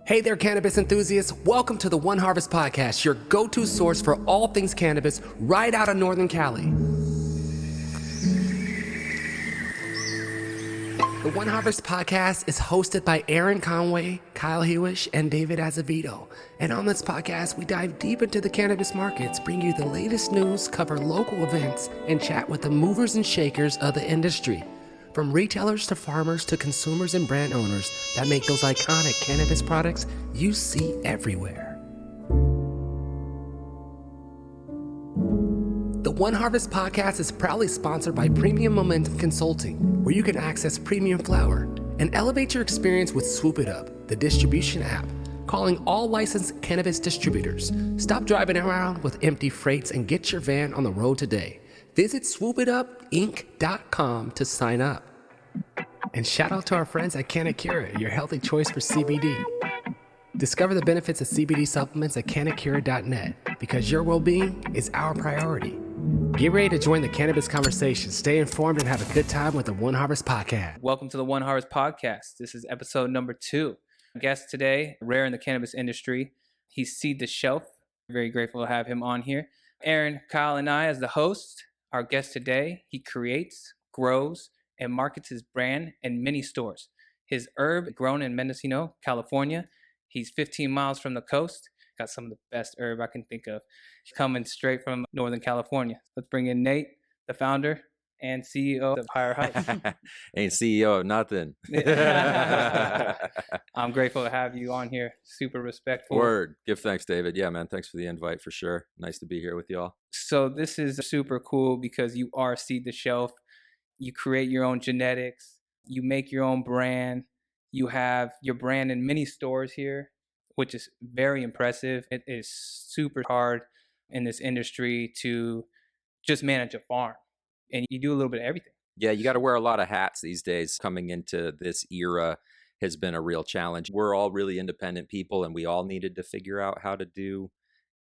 Hey there, cannabis enthusiasts. Welcome to the One Harvest Podcast, your go-to source for all things cannabis right out of Northern Cali. The One Harvest Podcast is hosted by Aaron Conway, Kyle Hewish, and David Azevedo. And on this podcast, we dive deep into the cannabis markets, bring you the latest news, cover local events, and chat with the movers and shakers of the industry. From retailers to farmers to consumers and brand owners that make those iconic cannabis products you see everywhere. The One Harvest Podcast is proudly sponsored by Premium Momentum Consulting, where you can access premium flower and elevate your experience with Swoop It Up, the distribution app, calling all licensed cannabis distributors. Stop driving around with empty freights and get your van on the road today. Visit swoopitupinc.com to sign up. And shout out to our friends at Canacura, your healthy choice for CBD. Discover the benefits of CBD supplements at canacura.net, because your well-being is our priority. Get ready to join the cannabis conversation. Stay informed and have a good time with the One Harvest Podcast. Welcome to the One Harvest Podcast. This is episode number 2. Guest today, rare in the cannabis industry. He's Seed the Shelf. Very grateful to have him on here. Aaron, Kyle, and I as the host. Our guest today, he creates, grows, and markets his brand in many stores. His herb grown in Mendocino, California. He's 15 miles from the coast. Got some of the best herb I can think of. Coming straight from Northern California. Let's bring in Nate, the founder and CEO of Higher Heights. Ain't CEO of nothing. I'm grateful to have you on here. Super respectful. Word. Give thanks, David. Yeah, man. Thanks for the invite for sure. Nice to be here with y'all. So this is super cool because you are Seed the Shelf. You create your own genetics. You make your own brand. You have your brand in many stores here, which is very impressive. It is super hard in this industry to just manage a farm. And you do a little bit of everything. Yeah, you got to wear a lot of hats these days. Coming into this era has been a real challenge. We're all really independent people, and we all needed to figure out how to do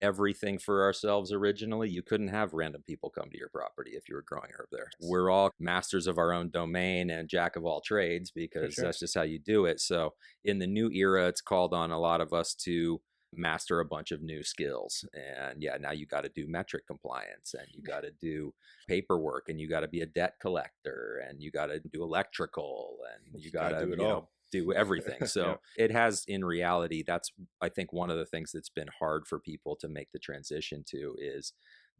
everything for ourselves originally. You couldn't have random people come to your property if you were growing herb there. We're all masters of our own domain and jack of all trades because that's just how you do it. So in the new era, it's called on a lot of us to master a bunch of new skills. And yeah, now you got to do metric compliance, and you got to do paperwork, and you got to be a debt collector, and you got to do electrical, and you got to do everything. So it has, in reality, that's, I think, one of the things that's been hard for people to make the transition to is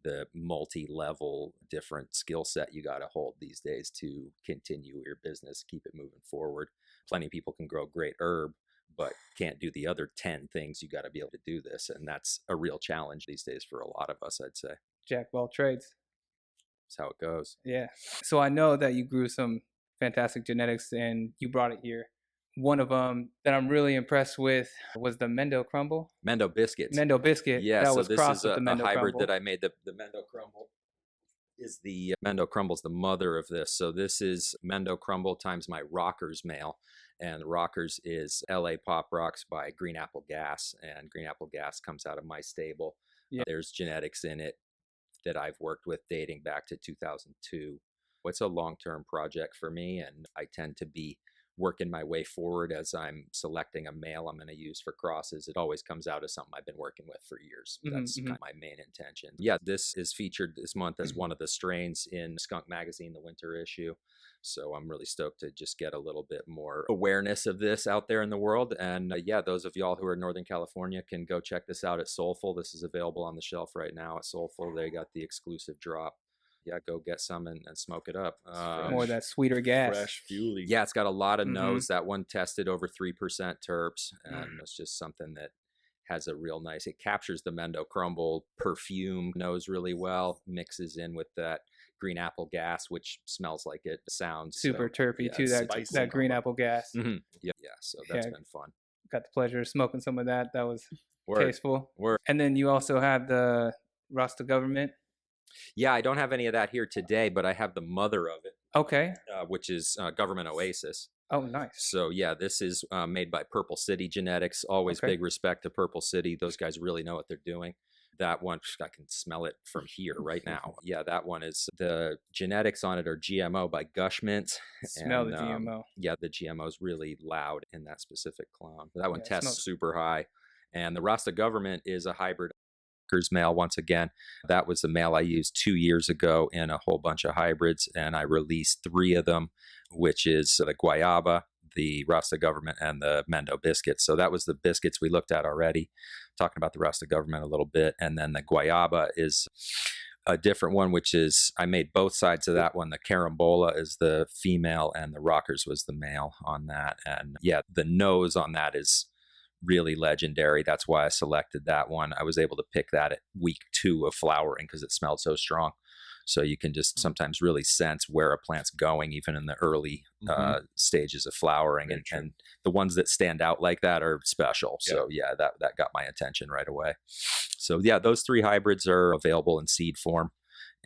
the multi-level different skill set you got to hold these days to continue your business, keep it moving forward. Plenty of people can grow great herb, but can't do the other 10 things. You got to be able to do this. And that's a real challenge these days for a lot of us, I'd say. Jack of all trades. That's how it goes. Yeah. So I know that you grew some fantastic genetics and you brought it here. One of them that I'm really impressed with was the Mendo Crumble. Mendo Biscuits. Mendo Biscuit. Yeah, that so was this crossed is with the a Mendo hybrid Crumble. that I made. The Mendo Crumble is the Mendo Crumble's the mother of this. So this is Mendo Crumble times my Rockers male. And Rockers is LA Pop Rocks by Green Apple Gas. And Green Apple Gas comes out of my stable. Yeah. There's genetics in it that I've worked with dating back to 2002. It's a long-term project for me, and I tend to be working my way forward as I'm selecting a male I'm going to use for crosses. It always comes out as something I've been working with for years. That's kind of my main intention. Yeah, this is featured this month as one of the strains in Skunk Magazine, the winter issue. So I'm really stoked to just get a little bit more awareness of this out there in the world. And yeah, those of y'all who are in Northern California can go check this out at Soulful. This is available on the shelf right now at Soulful. They got the exclusive drop. Yeah, go get some and smoke it up. More of that sweeter gas. Fresh, fuely. Yeah, it's got a lot of notes. That one tested over 3% terps, and it's just something that has a real nice, it captures the Mendo Crumble perfume nose really well, mixes in with that green apple gas, which smells like it sounds. Super terpy too, that green apple gas. Yeah, so that's been fun. Got the pleasure of smoking some of that. That was tasteful. Word. And then you also have the Rasta Government. Yeah, I don't have any of that here today, but I have the mother of it. Okay. Which is Government Oasis. Oh, nice. So yeah, this is made by Purple City Genetics. Always big respect to Purple City. Those guys really know what they're doing. That one, I can smell it from here right now. Yeah, that one is, the genetics on it are GMO by Gushmint. Smell And the GMO. yeah, the GMO is really loud in that specific clone. That one Yeah, it tests smells- super high. And the Rasta Government is a hybrid male. Once again, that was the male I used 2 years ago in a whole bunch of hybrids, and I released 3 of them, which is the Guayaba, the Rasta Government, and the Mendo biscuits. So that was the biscuits we looked at already, talking about the Rasta Government a little bit. And then the Guayaba is a different one, which is, I made both sides of that one. The Carambola is the female and the Rockers was the male on that. And yeah, the nose on that is really legendary. That's why I selected that one. I was able to pick that at week 2 of flowering because it smelled so strong. So you can just sometimes really sense where a plant's going, even in the early stages of flowering. And the ones that stand out like that are special. Yeah. So yeah, that got my attention right away. So yeah, those 3 hybrids are available in seed form.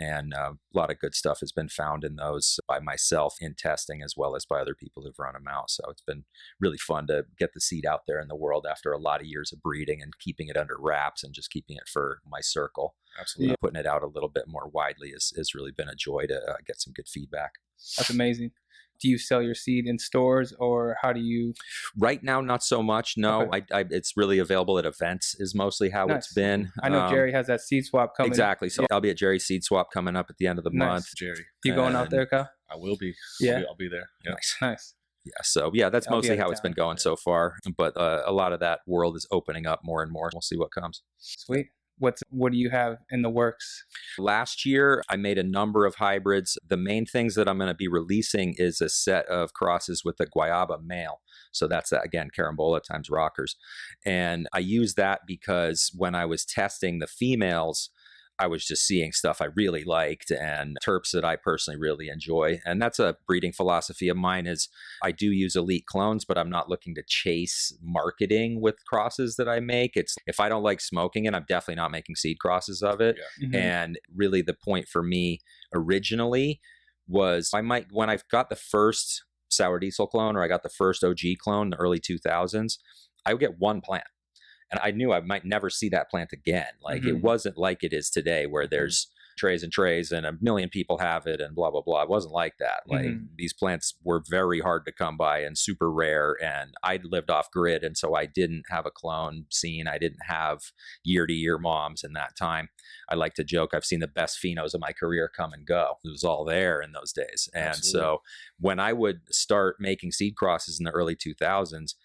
And a lot of good stuff has been found in those by myself in testing, as well as by other people who've run them out. So it's been really fun to get the seed out there in the world after a lot of years of breeding and keeping it under wraps and just keeping it for my circle. Absolutely. Putting it out a little bit more widely has really been a joy to get some good feedback. That's amazing. Do you sell your seed in stores, or how do you? Right now, not so much. No, Okay. it's really available at events is mostly how Nice. it's been. I know Jerry has that seed swap coming. Exactly. So I'll be at Jerry's Seed Swap coming up at the end of the Nice. month. Jerry, You going out And- there, Kyle? I will be. Yeah. I'll be there. Yeah. Nice. Yeah, so yeah, that's I'll be mostly out of how it's been town. going so far. But a lot of that world is opening up more and more. We'll see what comes. Sweet. What do you have in the works? Last year, I made a number of hybrids. The main things that I'm going to be releasing is a set of crosses with the Guayaba male. So that's, again, Carambola times Rockers. And I use that because when I was testing the females, I was just seeing stuff I really liked and terps that I personally really enjoy. And that's a breeding philosophy of mine, is I do use elite clones, but I'm not looking to chase marketing with crosses that I make. It's, if I don't like smoking it, I'm definitely not making seed crosses of it. Yeah. Mhm. And really the point for me originally was, when I've got the first sour diesel clone, or I got the first OG clone in the early 2000s, I would get one plant. And I knew I might never see that plant again. Like it wasn't like it is today, where there's trays and trays and a million people have it and blah, blah, blah. It wasn't like that. Like these plants were very hard to come by and super rare. And I lived off grid. And so I didn't have a clone scene. I didn't have year to year moms in that time. I like to joke, I've seen the best phenos of my career come and go. It was all there in those days. And so when I would start making seed crosses in the early 2000s,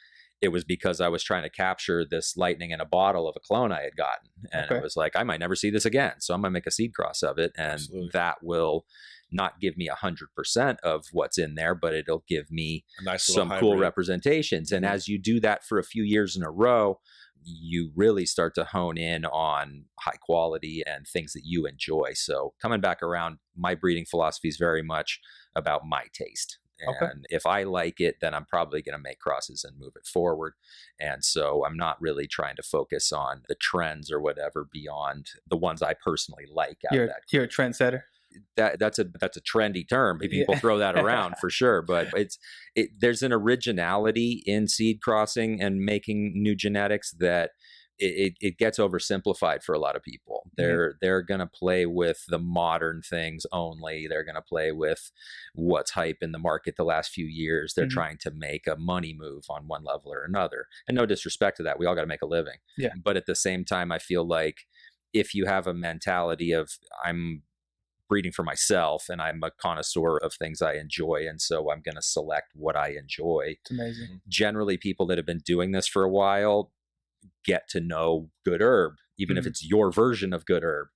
it was because I was trying to capture this lightning in a bottle of a clone I had gotten. And it was like, I might never see this again. So I'm going to make a seed cross of it. And that will not give me 100% of what's in there, but it'll give me A nice some little cool hybrid. representations. And as you do that for a few years in a row, you really start to hone in on high quality and things that you enjoy. So coming back around, my breeding philosophy is very much about my taste. And if I like it, then I'm probably going to make crosses and move it forward. And so I'm not really trying to focus on the trends or whatever beyond the ones I personally like out of that. You're a trendsetter. That's a trendy term. People throw that around for sure, but there's an originality in seed crossing and making new genetics that it gets oversimplified for a lot of people. They're going to play with the modern things only. They're going to play with what's hype in the market the last few years. They're trying to make a money move on one level or another. And no disrespect to that. We all got to make a living. Yeah. But at the same time, I feel like if you have a mentality of, I'm breeding for myself and I'm a connoisseur of things I enjoy, and so I'm going to select what I enjoy. It's amazing. Generally, people that have been doing this for a while get to know good herb, even if it's your version of good herb.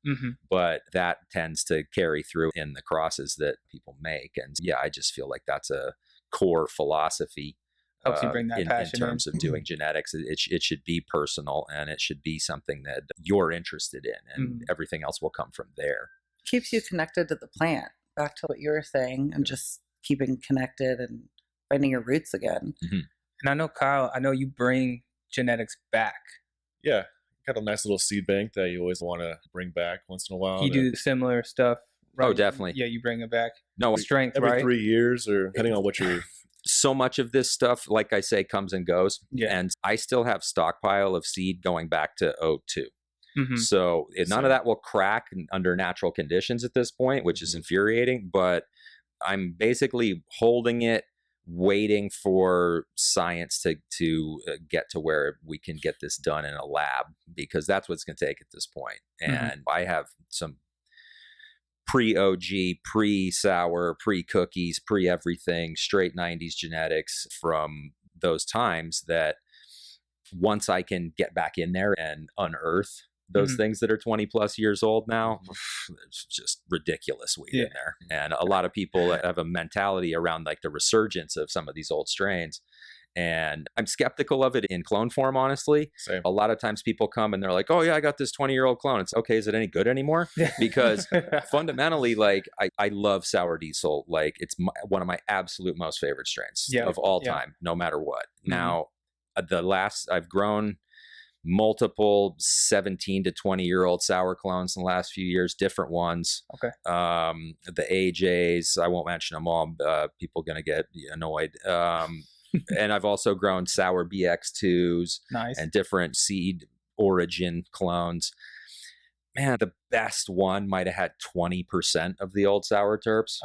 But that tends to carry through in the crosses that people make. And yeah, I just feel like that's a core philosophy. Helps you bring that in passion terms of doing genetics. It should be personal, and it should be something that you're interested in, and everything else will come from there. Keeps you connected to the plant. Back to what you were saying, and just keeping connected and finding your roots again. And I know, Kyle, you bring genetics back. Yeah. Got a nice little seed bank that you always want to bring back once in a while. You do similar stuff. Right? Oh, definitely. Yeah, you bring it back. No, Strength, every right? 3 years, or depending on what you're. so much of this stuff, like I say, comes and goes. Yeah. And I still have stockpile of seed going back to 02. So none of that will crack under natural conditions at this point, which is infuriating. But I'm basically holding it, waiting for science to get to where we can get this done in a lab, because that's what it's going to take at this point. And I have some pre-OG, pre-sour, pre-cookies, pre-everything, straight 90s genetics from those times that once I can get back in there and unearth those things that are 20 plus years old now, it's just ridiculous weed in there. And a lot of people have a mentality around like the resurgence of some of these old strains. And I'm skeptical of it in clone form, honestly. Same. A lot of times people come and they're like, oh yeah, I got this 20-year-old clone. It's okay. Is it any good anymore? Because fundamentally, like I love Sour Diesel. Like it's one of my absolute most favorite strains of all time, no matter what. Now, I've grown multiple 17 to 20-year-old sour clones in the last few years, different ones. The AJs, I won't mention them all. People going to get annoyed. And I've also grown sour BX2s and different seed origin clones. Man, the best one might have had 20% of the old sour terps.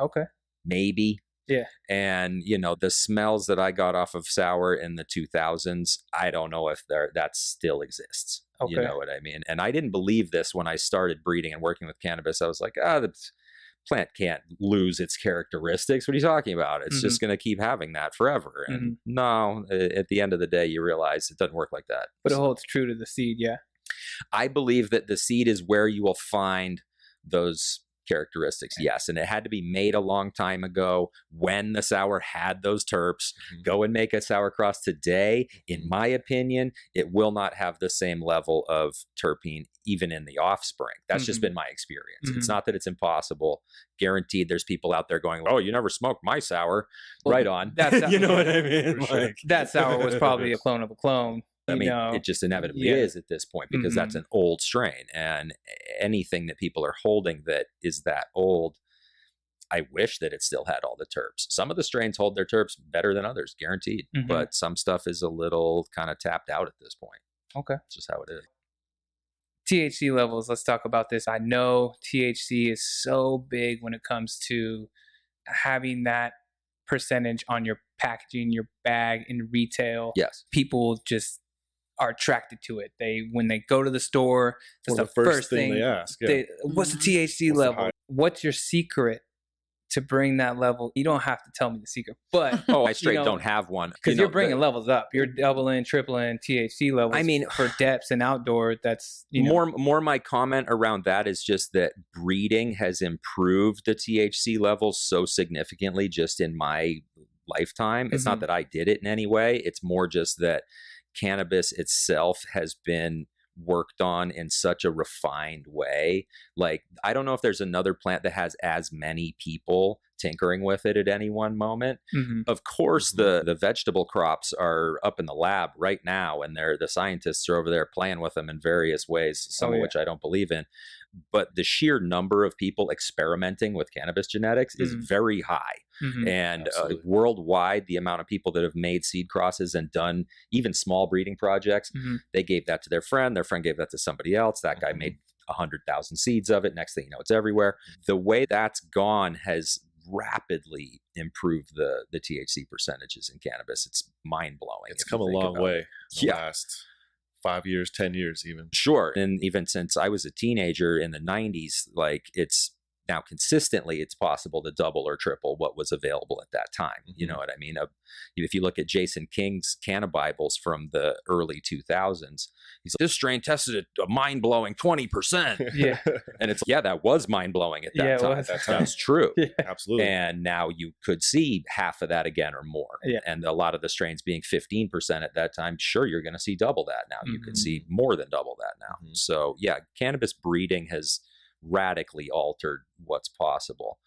Maybe. Yeah. And, you know, the smells that I got off of sour in the 2000s, I don't know if that still exists. You know what I mean? And I didn't believe this when I started breeding and working with cannabis. I was like, the plant can't lose its characteristics. What are you talking about? It's just going to keep having that forever. And no, at the end of the day, you realize it doesn't work like that. But it holds true to the seed, I believe that the seed is where you will find those characteristics. Yes. And it had to be made a long time ago when the sour had those terps. Go and make a sour cross today. In my opinion, it will not have the same level of terpene even in the offspring. That's just been my experience. It's not that it's impossible. Guaranteed there's people out there going, oh, you never smoked my sour. Well, right on. You know what I mean? Sure. That sour was probably a clone of a clone. I mean, it just inevitably is at this point, because that's an old strain, and anything that people are holding that is that old, I wish that it still had all the terps. Some of the strains hold their terps better than others, guaranteed, but some stuff is a little kind of tapped out at this point. It's just how it is. THC levels, let's talk about this. I know THC is so big when it comes to having that percentage on your packaging, your bag in retail. Yes. People just are attracted to it. When they go to the store, that's the first thing they ask. What's the THC level? What's your secret to bring that level? You don't have to tell me the secret, but I straight don't have one, because you're bringing levels up. You're doubling, tripling THC levels. I mean, for depths and outdoor, that's more. My comment around that is just that breeding has improved the THC levels so significantly just in my lifetime. It's not that I did it in any way. It's more just that cannabis itself has been worked on in such a refined way. Like, I don't know if there's another plant that has as many people tinkering with it at any one moment. Of course, the vegetable crops are up in the lab right now, and the scientists are over there playing with them in various ways, some of which I don't believe in. But the sheer number of people experimenting with cannabis genetics is very high. And worldwide, the amount of people that have made seed crosses and done even small breeding projects, they gave that to their friend gave that to somebody else. That guy made 100,000 seeds of it. Next thing you know, it's everywhere. The way that's gone has rapidly improved the THC percentages in cannabis. It's mind-blowing. It's come a long way in the last 5 years, 10 years even. Sure. And even since I was a teenager in the 90s, like it's now consistently, it's possible to double or triple what was available at that time. You know what I mean? If you look at Jason King's Cannabibles from the early 2000s, he's like, this strain tested at a mind-blowing 20%. Yeah. And it's, that was mind-blowing at that time. That's true. Absolutely. And now you could see half of that again or more. And a lot of the strains being 15% at that time, sure, you're going to see double that now. You could see more than double that now. So cannabis breeding has radically altered what's possible.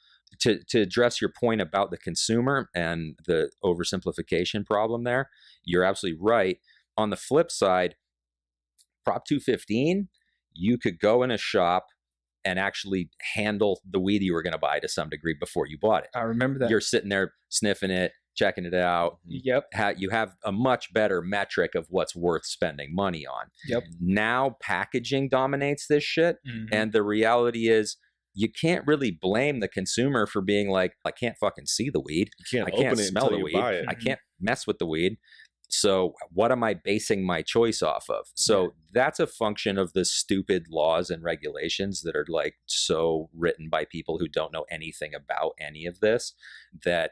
To address your point about the consumer and the oversimplification problem there, you're absolutely right. On the flip side, Prop 215, you could go in a shop and actually handle the weed you were going to buy to some degree before you bought it. I remember that. You're sitting there sniffing it, checking it out. Yep. You have a much better metric of what's worth spending money on. Yep. Now packaging dominates this shit. Mhm. And the reality is you can't really blame the consumer for being like, I can't fucking see the weed. You can't I can't open it smell until the you weed. buy it. I can't mess with the weed. So what am I basing my choice off of? So that's a function of the stupid laws and regulations that are like so written by people who don't know anything about any of this, that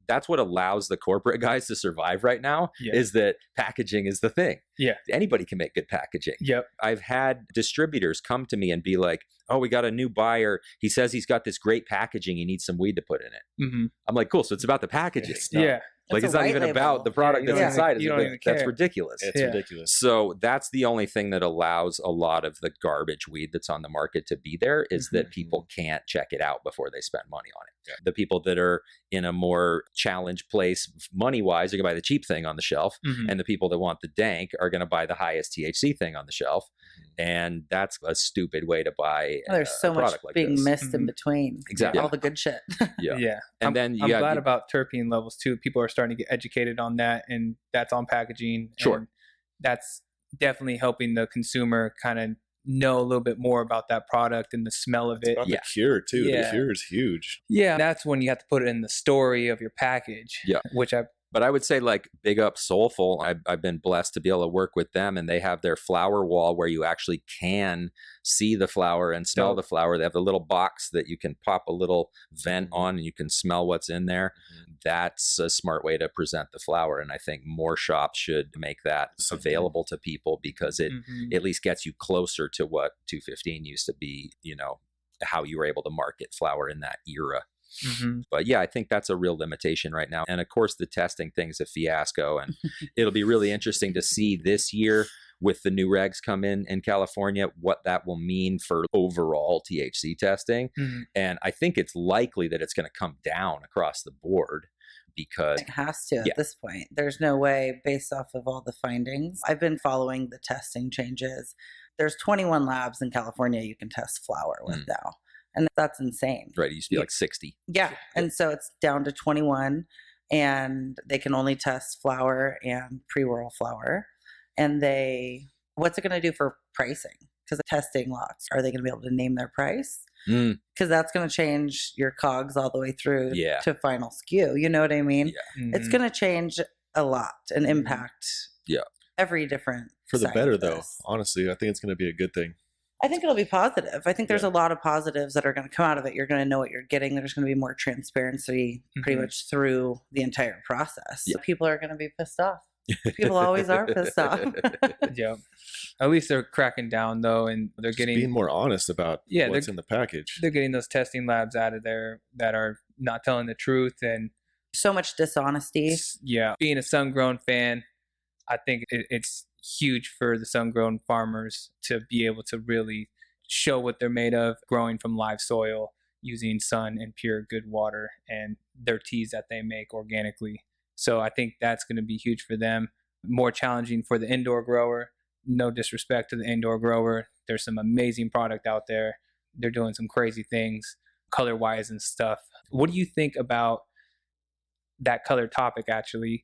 that's what allows the corporate guys to survive right now, is that packaging is the thing. Yeah. Anybody can make good packaging. Yep. I've had distributors come to me and be like, oh, we got a new buyer. He says he's got this great packaging. He needs some weed to put in it. Mm-hmm. I'm like, cool. So it's about the packaging. Yeah. Like, it's not even about the product you that's don't inside. even- you don't even That's care. ridiculous. It's ridiculous. So that's the only thing that allows a lot of the garbage weed that's on the market to be there, is that people can't check it out before they spend money on it. Yeah. The people that are in a more challenged place money-wise are going to buy the cheap thing on the shelf, and the people that want the dank are going to buy the highest THC thing on the shelf. And that's a stupid way to buy There's so a much product like being this. missed in between. Exactly. All the good shit. Yeah. Yeah. And then I'm glad about terpene levels too. People are starting to get educated on that, and that's on packaging. Sure. And that's definitely helping the consumer kind of know a little bit more about that product and the smell of it. About the cure too. Yeah. The cure is huge. Yeah. That's when you have to put it in the story of your package. Yeah. Which But I would say, like, big up Soulful. I've been blessed to be able to work with them, and they have their flower wall where you actually can see the flower and smell the flower. They have a little box that you can pop a little vent on, and you can smell what's in there. That's a smart way to present the flower, and I think more shops should make that available to people, because it at least gets you closer to what 215 used to be, you know, how you were able to market flower in that era. But yeah, I think that's a real limitation right now. And of course, the testing thing's a fiasco, and it'll be really interesting to see this year with the new regs come in California, what that will mean for overall THC testing. And I think it's likely that it's going to come down across the board, because it has to at this point. There's no way, based off of all the findings. I've been following the testing changes. There's 21 labs in California you can test flower with now. And that's insane. Right. It used to be like 60. Yeah. And so it's down to 21, and they can only test flower and pre-roll flower. And what's it going to do for pricing? Because the testing lots, are they going to be able to name their price? Because that's going to change your COGS all the way through to final SKU. You know what I mean? It's going to change a lot and impact every different for the side better, of though. this. Honestly, I think it's going to be a good thing. I think it'll be positive. I think there's a lot of positives that are going to come out of it. You're going to know what you're getting. There's going to be more transparency pretty much through the entire process. So people are going to be pissed off. People always are pissed off. Yeah. At least they're cracking down, though, and they're getting being more honest about what's in the package. They're getting those testing labs out of there that are not telling the truth, and so much dishonesty. Yeah. Being a sun-grown fan, I think it's huge for the sun-grown farmers to be able to really show what they're made of, growing from live soil, using sun and pure good water, and their teas that they make organically. So I think that's going to be huge for them. More challenging for the indoor grower. No disrespect to the indoor grower. There's some amazing product out there. They're doing some crazy things color-wise and stuff. What do you think about that color topic, actually?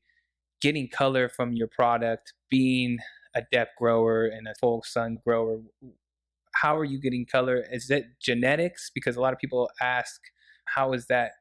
Getting color from your product, being a depth grower and a full sun grower, how are you getting color? Is it genetics? Because a lot of people ask, how is that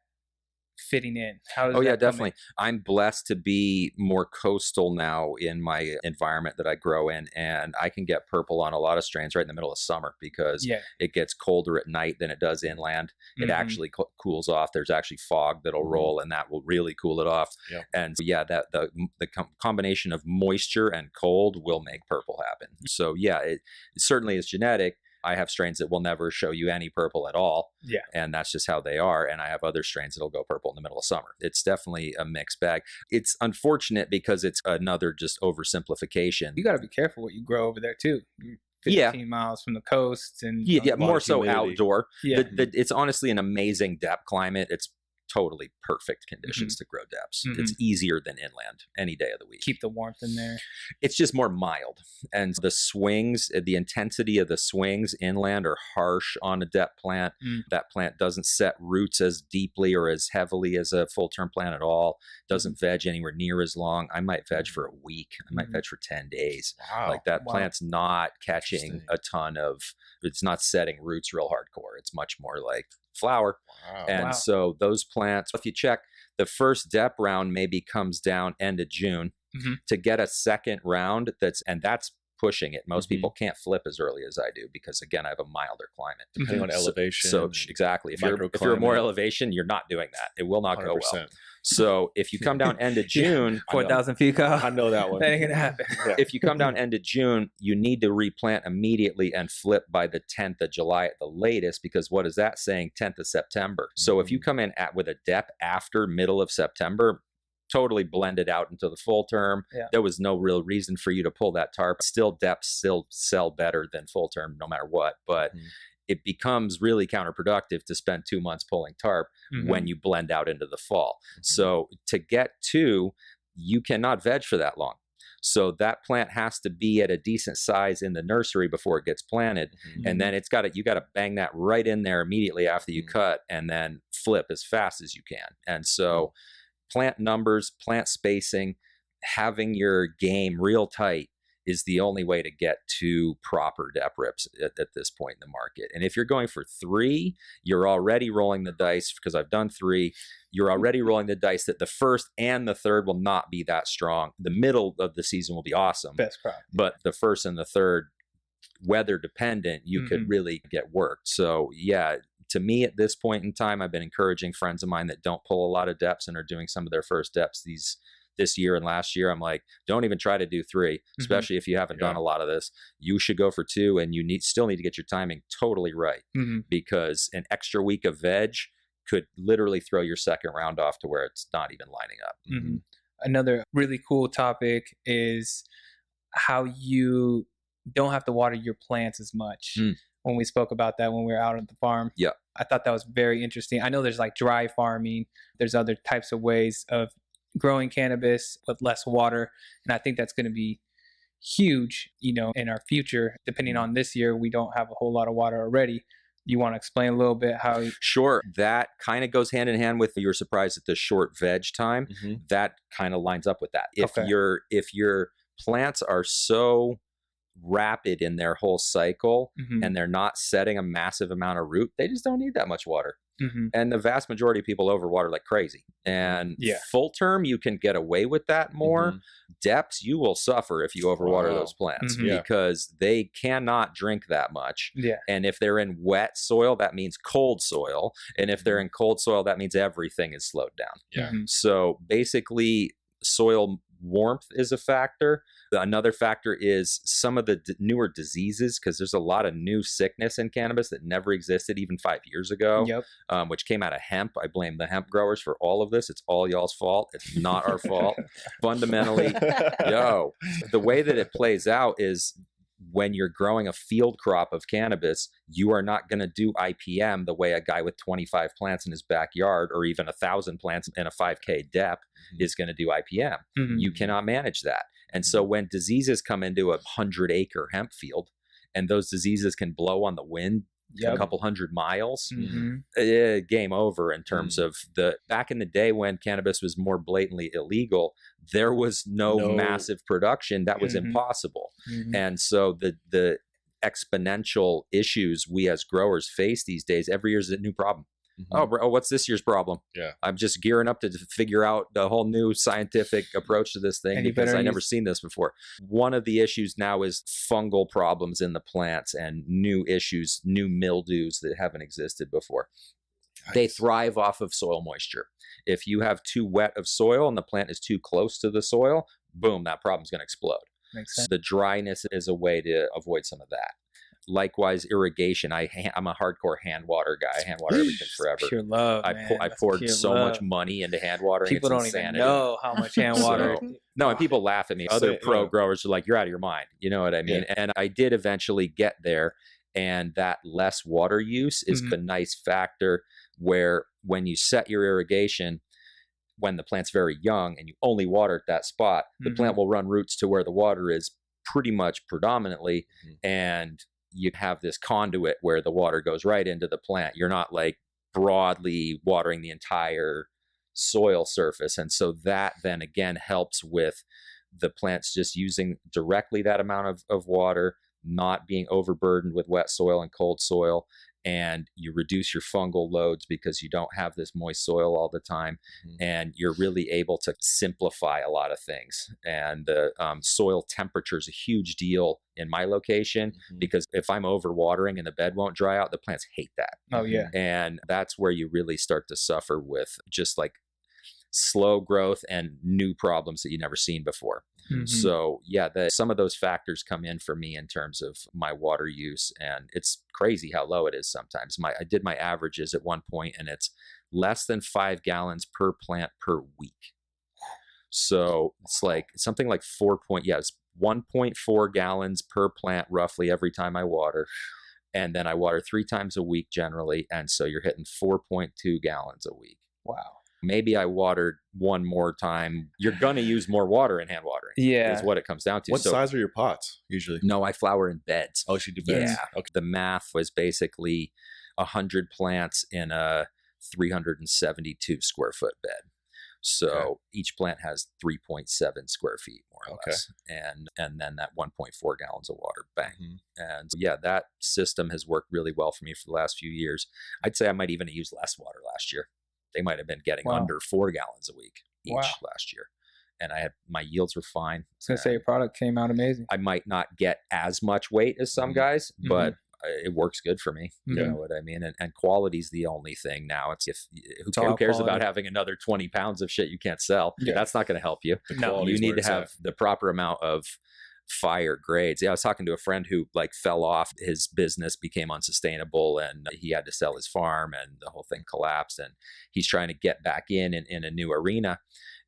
fitting in? How does that definitely. I'm blessed to be more coastal now in my environment that I grow in, and I can get purple on a lot of strains right in the middle of summer, because it gets colder at night than it does inland. It actually cools off. There's actually fog that'll roll, and that will really cool it off. And that the combination of moisture and cold will make purple happen. So it certainly is genetic. I have strains that will never show you any purple at all. Yeah. And that's just how they are. And I have other strains that'll go purple in the middle of summer. It's definitely a mixed bag. It's unfortunate because it's another just oversimplification. You got to be careful what you grow over there too. You're 15 miles from the coast, and more so outdoor. Yeah. It's honestly an amazing depth climate. It's totally perfect conditions to grow depths. It's easier than inland any day of the week. Keep the warmth in there. It's just more mild. And the swings, the intensity of the swings inland are harsh on a depth plant. That plant doesn't set roots as deeply or as heavily as a full-term plant at all. Doesn't veg anywhere near as long. I might veg for a week. I might veg for 10 days. Wow. Like that plant's not catching a ton of, it's not setting roots real hardcore. It's much more like flower. Wow. And so those plants, if you check, the first dep round maybe comes down end of June. To get a second round that's pushing it. Most people can't flip as early as I do because, again, I have a milder climate. Depending on elevation. So exactly. If you're more elevation, you're not doing that. It will not 100%. Go well. So if you come down end of June, 4,000 feet, Kyle. I know that one. That ain't gonna happen. If you come down end of June, you need to replant immediately and flip by the 10th of July at the latest, because what is that saying? 10th of September. So if you come in with a dep after middle of September, totally blended out into the full term. There was no real reason for you to pull that tarp. Still, depths still sell better than full term no matter what, but it becomes really counterproductive to spend 2 months pulling tarp when you blend out into the fall. So to get to, you cannot veg for that long. So that plant has to be at a decent size in the nursery before it gets planted. And then you got to bang that right in there immediately after you cut, and then flip as fast as you can. And so plant numbers, plant spacing, having your game real tight is the only way to get to proper dep rips at this point in the market. And if you're going for 3, you're already rolling the dice, because I've done 3. You're already rolling the dice that the first and the third will not be that strong. The middle of the season will be awesome. Best crop. But the first and the third, weather dependent, you could really get worked. So yeah, to me at this point in time, I've been encouraging friends of mine that don't pull a lot of depths and are doing some of their first depths this year and last year. I'm like, don't even try to do 3, especially if you haven't done a lot of this. You should go for 2, and you still need to get your timing totally right, because an extra week of veg could literally throw your second round off to where it's not even lining up. Another really cool topic is how you don't have to water your plants as much. When we spoke about that when we were out at the farm. I thought that was very interesting. I know there's like dry farming. There's other types of ways of growing cannabis with less water. And I think that's going to be huge, in our future. Depending on this year, we don't have a whole lot of water already. You want to explain a little bit how? Sure. That kind of goes hand in hand with, you're surprised at the short veg time. That kind of lines up with that. If your plants are so rapid in their whole cycle and they're not setting a massive amount of root, they just don't need that much water. And the vast majority of people overwater like crazy. And full term, you can get away with that more. Depths, you will suffer if you overwater those plants because they cannot drink that much. And if they're in wet soil, that means cold soil. And if they're in cold soil, that means everything is slowed down. So basically, soil warmth is a factor. Another factor is some of the newer diseases, because there's a lot of new sickness in cannabis that never existed even 5 years ago, which came out of hemp. I blame the hemp growers for all of this. It's all y'all's fault. It's not our fault. Fundamentally, the way that it plays out is, when you're growing a field crop of cannabis, you are not going to do IPM the way a guy with 25 plants in his backyard, or even 1,000 plants in a 5K dep is going to do IPM. You cannot manage that. And so when diseases come into a 100-acre hemp field, and those diseases can blow on the wind a couple 100 miles, game over in terms of back in the day when cannabis was more blatantly illegal, there was no massive production. That was impossible. And so the exponential issues we as growers face these days, every year is a new problem. Oh, bro, what's this year's problem? I'm just gearing up to figure out the whole new scientific approach to this thing, because I never seen this before. One of the issues now is fungal problems in the plants and new issues, new mildews that haven't existed before. They thrive off of soil moisture. If you have too wet of soil and the plant is too close to the soil, boom, that problem's going to explode. Makes sense. The dryness is a way to avoid some of that. Likewise, irrigation. I'm a hardcore hand water guy. I hand water everything forever. Pure love, I poured so much money into hand watering. People don't even know how much hand water. No, and people laugh at me. Other pro growers are like, "You're out of your mind." You know what I mean? And I did eventually get there, and that less water use is a nice factor. where when you set your irrigation, when the plant's very young and you only water at that spot, the plant will run roots to where the water is pretty much predominantly, and you have this conduit where the water goes right into the plant. You're not like broadly watering the entire soil surface. And so that then again helps with the plants just using directly that amount of water, not being overburdened with wet soil and cold soil. And you reduce your fungal loads because you don't have this moist soil all the time. And you're really able to simplify a lot of things. And the soil temperature is a huge deal in my location, because if I'm overwatering and the bed won't dry out, the plants hate that. Oh, yeah. And that's where you really start to suffer with just like slow growth and new problems that you've never seen before. So yeah, some of those factors come in for me in terms of my water use, and it's crazy how low it is sometimes. I did my averages at one point, and it's less than 5 gallons per plant per week. So it's like something like 1.4 gallons per plant roughly every time I water. And then I water 3 times a week generally. And so you're hitting 4.2 gallons a week. Wow. Maybe I watered one more time. You're going to use more water in hand watering. Yeah. Is what it comes down to. What size are your pots usually? No, I flower in beds. Oh, you do beds. Yeah. Okay. The math was basically 100 plants in a 372 square foot bed. So each plant has 3.7 square feet, more or less. And then that 1.4 gallons of water, bang. And yeah, that system has worked really well for me for the last few years. I'd say I might even have used less water last year. They might have been getting under 4 gallons a week each last year. And my yields were fine. I was going to say your product came out amazing. I might not get as much weight as some guys, but it works good for me. You know what I mean? And quality's the only thing now. Who cares about having another 20 pounds of shit you can't sell? Yeah. That's not going to help you. No, You need to have the proper amount of fire grades. Yeah, I was talking to a friend who like fell off. His business became unsustainable and he had to sell his farm and the whole thing collapsed. And he's trying to get back in a new arena.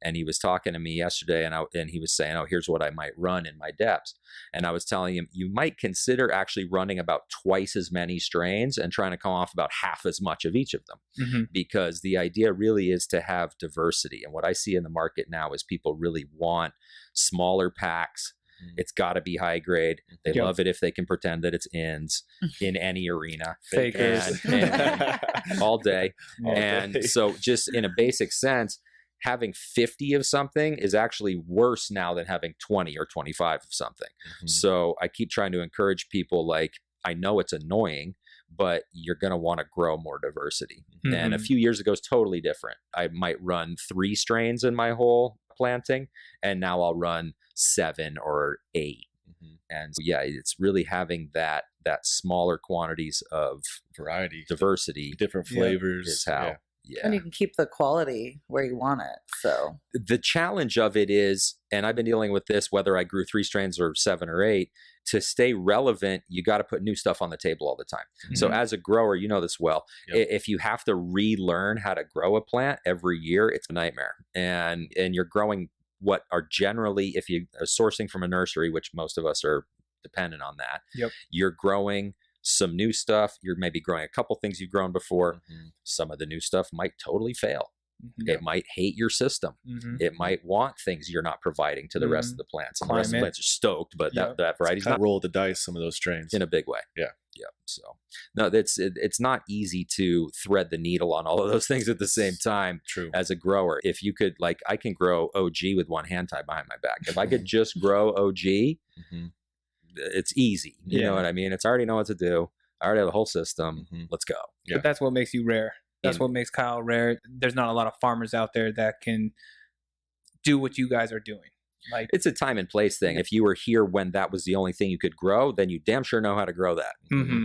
And he was talking to me yesterday and he was saying, oh, here's what I might run in my depths. And I was telling him, you might consider actually running about twice as many strains and trying to come off about half as much of each of them. Because the idea really is to have diversity. And what I see in the market now is people really want smaller packs. It's got to be high grade. They love it if they can pretend that it's ins in any arena. Fakers. And all day. So just in a basic sense, having 50 of something is actually worse now than having 20 or 25 of something. So I keep trying to encourage people, like, I know it's annoying, but you're going to want to grow more diversity. And a few years ago, it's totally different. I might run 3 strains in my whole planting, and now I'll run 7 or 8. And so, yeah, it's really having that smaller quantities of variety, diversity, different flavors is how. Yeah. And you can keep the quality where you want it. So the challenge of it is, and I've been dealing with this, whether I grew 3 strains or 7 or 8, to stay relevant, you got to put new stuff on the table all the time. So as a grower, you know this well, if you have to relearn how to grow a plant every year, it's a nightmare. And you're growing what are generally, if you are sourcing from a nursery, which most of us are dependent on that, you're growing some new stuff. You're maybe growing a couple things you've grown before. Some of the new stuff might totally fail. It might hate your system. It might want things you're not providing to the rest of the plants. And the rest of the plants are stoked, but that variety's not. Roll the dice, some of those strains. In a big way. Yeah. So no, it's not easy to thread the needle on all of those things at the same time. True. As a grower, if you could, like, I can grow OG with one hand tied behind my back. If I could just grow OG, it's easy. You know what I mean? I already know what to do. I already have the whole system. Let's go. But that's what makes you rare. That's what makes Kyle rare. There's not a lot of farmers out there that can do what you guys are doing. Like, it's a time and place thing. If you were here when that was the only thing you could grow, then you damn sure know how to grow that.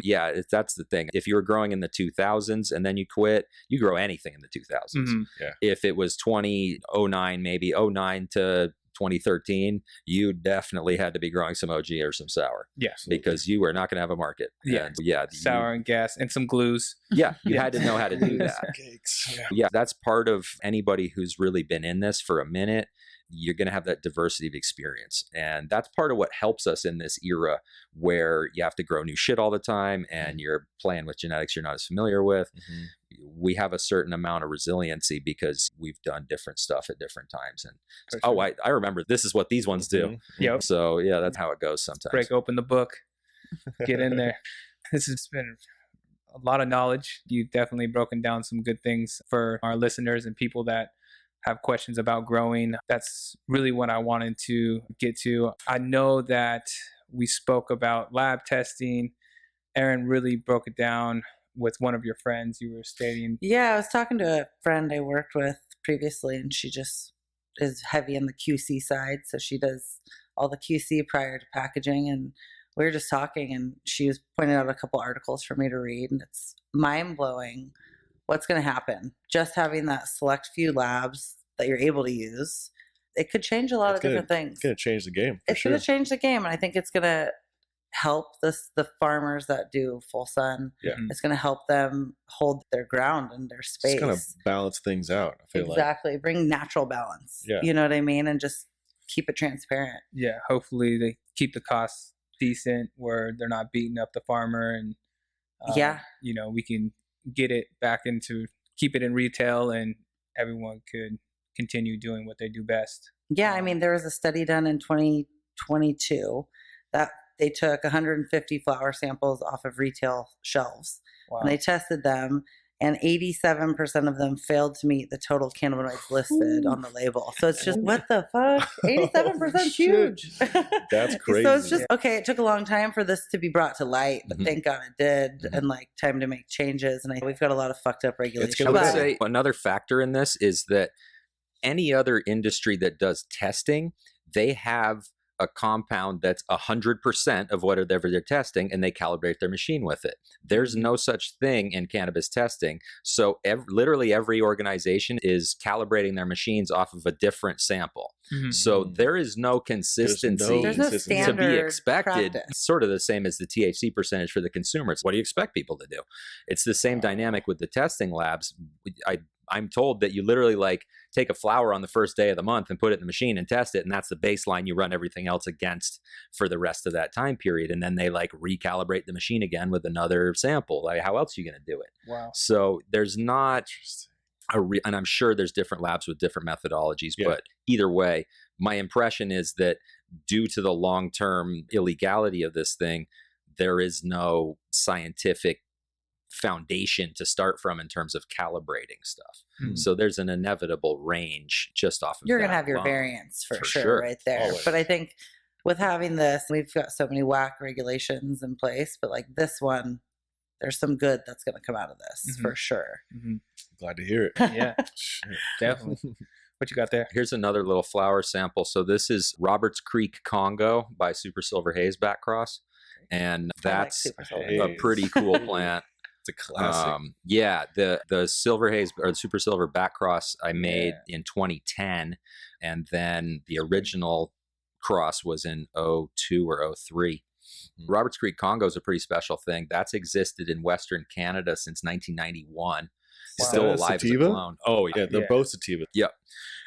Yeah, that's the thing. If you were growing in the 2000s and then you quit, you grow anything in the 2000s. If it was 2009, maybe 09 to 2013, you definitely had to be growing some OG or some sour. Yes. Because you were not going to have a market. And sour and gas and some glues. You had to know how to do that. Yeah, that's part of anybody who's really been in this for a minute. You're going to have that diversity of experience. And that's part of what helps us in this era where you have to grow new shit all the time and you're playing with genetics you're not as familiar with. we have a certain amount of resiliency because we've done different stuff at different times. And For oh, sure. I remember this is what these ones do. Yep. So yeah, that's how it goes sometimes. Break open the book, get in there. This has been a lot of knowledge. You've definitely broken down some good things for our listeners and people that have questions about growing. That's really what I wanted to get to. I know that we spoke about lab testing. Aaron really broke it down with one of your friends. You were stating. Yeah, I was talking to a friend I worked with previously, and she just is heavy in the QC side. So she does all the QC prior to packaging. And we were just talking, and she was pointing out a couple articles for me to read, and it's mind blowing what's going to happen. Just having that select few labs that you're able to use, it could change a lot of different things. It's going to change the game. It's going to change the game, and I think it's going to help the farmers that do full sun. Yeah. It's going to help them hold their ground and their space. It's going to balance things out, I feel Exactly. Bring natural balance. Yeah. You know what I mean? And just keep it transparent. Yeah, hopefully they keep the costs decent where they're not beating up the farmer, and you know, we can get it back into, keep it in retail, and everyone could continue doing what they do best. Yeah, I mean, there was a study done in 2022 that they took 150 flower samples off of retail shelves. Wow. And they tested them, and 87% of them failed to meet the total cannabinoids listed on the label. So it's just, what the fuck? 87% is huge. That's crazy. So it's just, okay, it took a long time for this to be brought to light, but thank God it did. And like, time to make changes. And we've got a lot of fucked up regulations. I would say another factor in this is that any other industry that does testing, they have a compound that's 100% of whatever they're testing, and they calibrate their machine with it. There's no such thing in cannabis testing. So literally every organization is calibrating their machines off of a different sample. So there is no consistency There's no to be expected. practice. Sort of the same as the THC percentage for the consumer. It's what do you expect people to do? It's the same dynamic with the testing labs. I'm told that you literally like take a flower on the first day of the month and put it in the machine and test it. And that's the baseline you run everything else against for the rest of that time period. And then they like recalibrate the machine again with another sample. Like, how else are you going to do it? Wow. So there's not and I'm sure there's different labs with different methodologies, but either way, my impression is that due to the long-term illegality of this thing, there is no scientific foundation to start from in terms of calibrating stuff. So there's an inevitable range just off of You're going that to have your alone. variance for sure, sure. right there. Always. But I think with having this, we've got so many whack regulations in place, but like this one, there's some good that's going to come out of this for sure. Glad to hear it. Yeah, Shit. definitely. What you got there? Here's another little flower sample. So this is Roberts Creek Congo by Super Silver Haze back cross. And I like that's Super Silver a Haze. pretty cool plant. It's a classic. Yeah, the Silver Haze or the Super Silver back cross I made in 2010, and then the original cross was in 02 or 03. Roberts Creek Congo is a pretty special thing. That's existed in Western Canada since 1991. Is Still that a alive as a sativa? clone. Oh, Yeah, they're both sativa. Yep.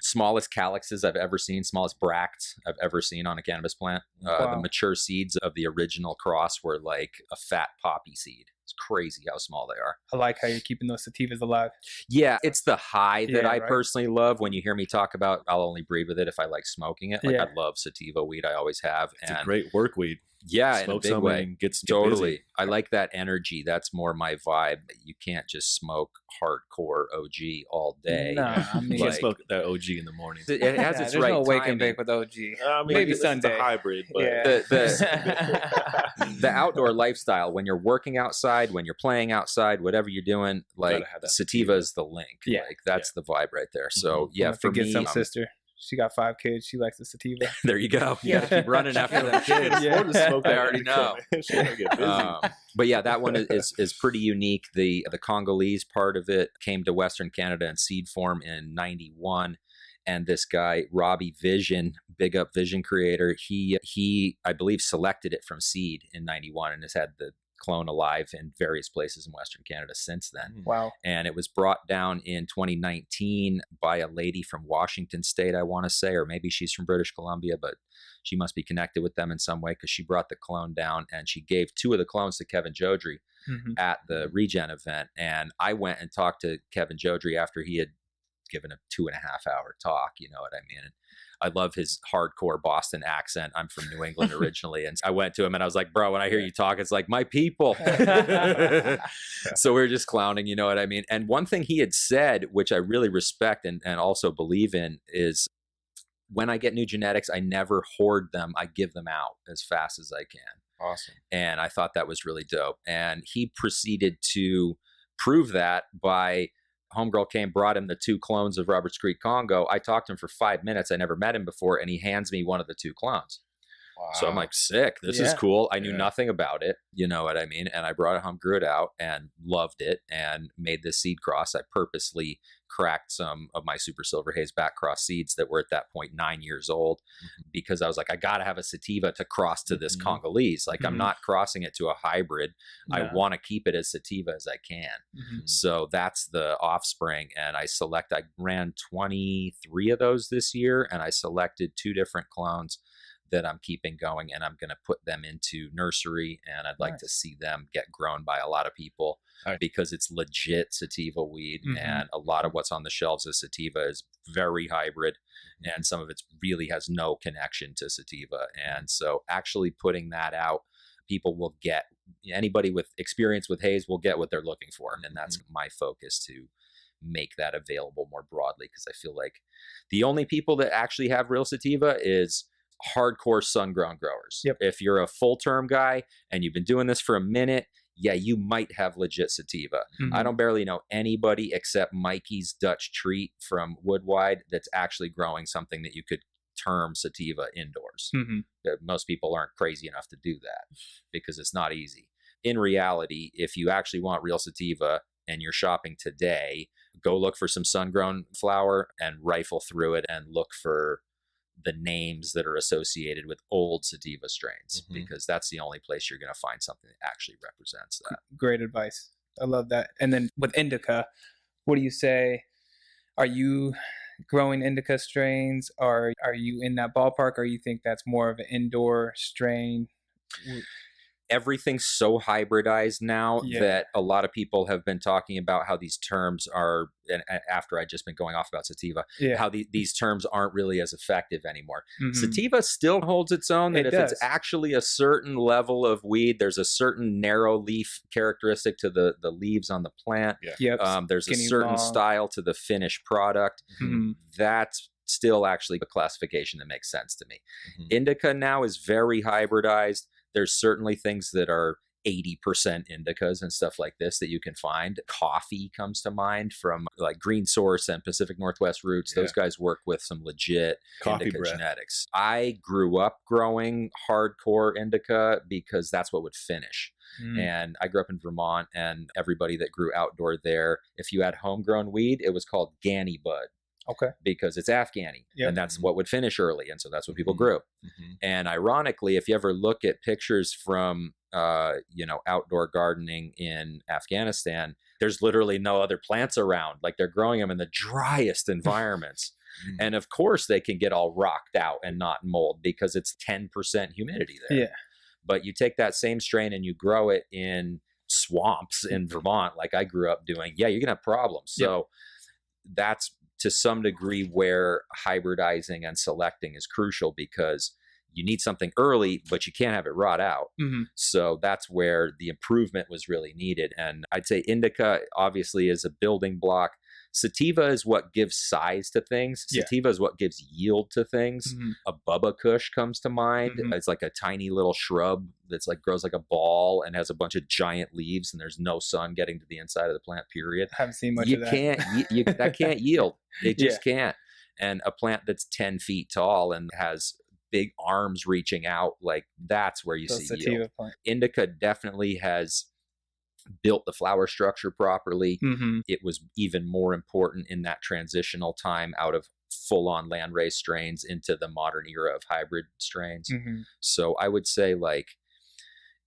Smallest calyxes I've ever seen, smallest bracts I've ever seen on a cannabis plant. Wow. The mature seeds of the original cross were like a fat poppy seed. It's crazy how small they are. I like how you're keeping those sativas alive. Yeah, it's the high that Yeah, I right. personally love. When you hear me talk about I'll only breathe with it if I like smoking it. Like Yeah. I love sativa weed. I always have. It's a great work weed. Yeah, in a Smoke big some way. and get Totally. busy. I like that energy. That's more my vibe. You can't just smoke hardcore OG all day. No, I You mean, can't Like- smoke that OG in the morning. It has yeah, its there's right no wake and timing. bake with OG. I mean, Maybe it's Sunday. a hybrid, but Yeah. The outdoor lifestyle, when you're working outside, when you're playing outside, whatever you're doing, like have that sativa is the link. Yeah. Like that's the vibe right there. So yeah, to for get me, some sister. She got 5 kids. She likes the sativa. there you go. You Yeah. got to keep running after them kids. Yeah. I already know. She gotta get busy. But yeah, that one is pretty unique. The Congolese part of it came to Western Canada in seed form in '91, and this guy Robbie Vision, big up Vision creator, he I believe selected it from seed in '91 and has had the clone alive in various places in Western Canada since then. Wow. And it was brought down in 2019 by a lady from Washington State, I want to say, or maybe she's from British Columbia, but she must be connected with them in some way because she brought the clone down and she gave 2 of the clones to Kevin Jodrey at the Regen event. And I went and talked to Kevin Jodrey after he had given a 2.5-hour talk, you know what I mean? And I love his hardcore Boston accent. I'm from New England originally. And I went to him and I was like, bro, when I hear you talk, it's like my people. So we were just clowning, you know what I mean? And one thing he had said, which I really respect and also believe in, is when I get new genetics, I never hoard them. I give them out as fast as I can. Awesome. And I thought that was really dope. And he proceeded to prove that by homegirl came, brought him the 2 clones of Roberts Creek Congo. I talked to him for 5 minutes. I never met him before. And he hands me one of the 2 clones. Wow. So I'm like, sick. This is cool. I knew nothing about it. You know what I mean? And I brought it home, grew it out, and loved it, and made this seed cross. I purposely cracked some of my Super Silver Haze back cross seeds that were at that point 9 years old because I was like, I got to have a sativa to cross to this Congolese. Like, I'm not crossing it to a hybrid. I want to keep it as sativa as I can. So that's the offspring. And I ran 23 of those this year, and I selected 2 different clones that I'm keeping going, and I'm going to put them into nursery, and I'd like to see them get grown by a lot of people because it's legit sativa weed. And a lot of what's on the shelves of sativa is very hybrid, and some of it really has no connection to sativa. And so actually putting that out, people will get, anybody with experience with haze will get what they're looking for. And that's my focus, to make that available more broadly, because I feel like the only people that actually have real sativa is hardcore sun-grown growers. If you're a full-term guy and you've been doing this for a minute, you might have legit sativa. I don't barely know anybody except Mikey's Dutch Treat from Woodwide that's actually growing something that you could term sativa indoors. Most people aren't crazy enough to do that because it's not easy. In reality, if you actually want real sativa and you're shopping today, go look for some sun-grown flower and rifle through it and look for the names that are associated with old sativa strains, because that's the only place you're going to find something that actually represents that. Great advice. I love that. And then with indica, what do you say? Are you growing indica strains? Are you in that ballpark, or you think that's more of an indoor strain? Everything's so hybridized now that a lot of people have been talking about how these terms are, and after I'd just been going off about sativa, how these terms aren't really as effective anymore. Sativa still holds its own, that it's actually a certain level of weed, there's a certain narrow leaf characteristic to the leaves on the plant. There's a certain style to the finished product. That's still actually a classification that makes sense to me. Indica now is very hybridized. There's certainly things that are 80% indicas and stuff like this that you can find. Coffee comes to mind from like Green Source and Pacific Northwest Roots. Those guys work with some legit indica genetics. I grew up growing hardcore indica because that's what would finish. And I grew up in Vermont, and everybody that grew outdoor there, if you had homegrown weed, it was called Ganny Bud. Because it's Afghani, and that's what would finish early, and so that's what people grew. And ironically, if you ever look at pictures from outdoor gardening in Afghanistan, there's literally no other plants around. Like, they're growing them in the driest environments. And of course they can get all rocked out and not mold because it's 10% humidity there. But you take that same strain and you grow it in swamps in Vermont, like I grew up doing, you're gonna have problems. So that's to some degree where hybridizing and selecting is crucial, because you need something early, but you can't have it rot out. So that's where the improvement was really needed. And I'd say indica obviously is a building block. Sativa is what gives size to things. Sativa is what gives yield to things. A Bubba Kush comes to mind. It's like a tiny little shrub that's like grows like a ball and has a bunch of giant leaves, and there's no sun getting to the inside of the plant, period. I haven't seen much of that. That can't yield. It just can't. And a plant that's 10 feet tall and has big arms reaching out, like that's where you see yield. Indica definitely has built the flower structure properly. It was even more important in that transitional time out of full-on landrace strains into the modern era of hybrid strains. So I would say, like,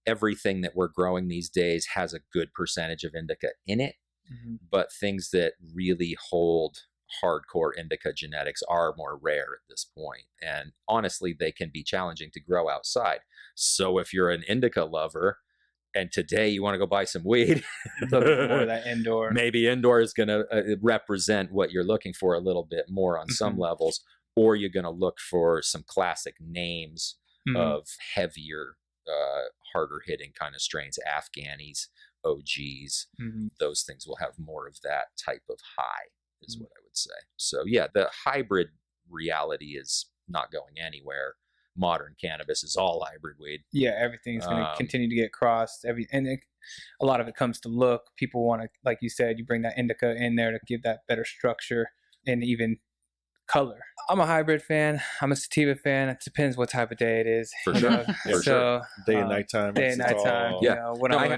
everything that we're growing these days has a good percentage of indica in it, but things that really hold hardcore indica genetics are more rare at this point. And honestly, they can be challenging to grow outside. So if you're an indica lover and today you want to go buy some weed, Looking for that indoor. maybe indoor is going to represent what you're looking for a little bit more on some levels, or you're going to look for some classic names of heavier, harder hitting kind of strains, Afghanis, OGs. Those things will have more of that type of high, is what I would say. So yeah, the hybrid reality is not going anywhere. Modern cannabis is all hybrid weed. Yeah, everything's going to continue to get crossed. A lot of it comes to look. People want to, like you said, you bring that indica in there to give that better structure and even color. I'm a hybrid fan. I'm a sativa fan. It depends what type of day it is. For sure. For sure. Day and nighttime. Day and nighttime. Yeah.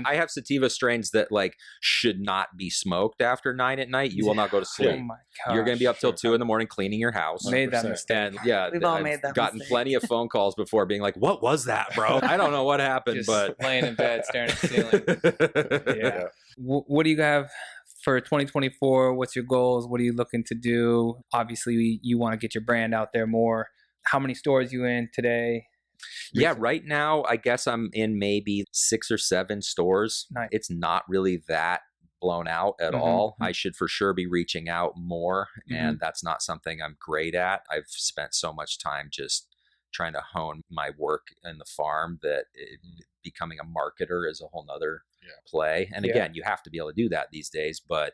I have sativa strains that like should not be smoked after 9 at night. You will not go to sleep. Oh my gosh. You're going to be up till 2 in the morning cleaning your house. Made that mistake. And yeah, We've all I've made that gotten mistake. plenty of phone calls before being like, what was that, bro? I don't know what happened, Just but laying in bed staring at the ceiling. Yeah. What do you have for 2024? What's your goals? What are you looking to do? Obviously, you want to get your brand out there more. How many stores you in today? Yeah, right now, I guess I'm in maybe 6 or 7 stores. Nice. It's not really that blown out at all. I should for sure be reaching out more, and that's not something I'm great at. I've spent so much time just trying to hone my work in the farm that becoming a marketer is a whole nother play. And again, you have to be able to do that these days, but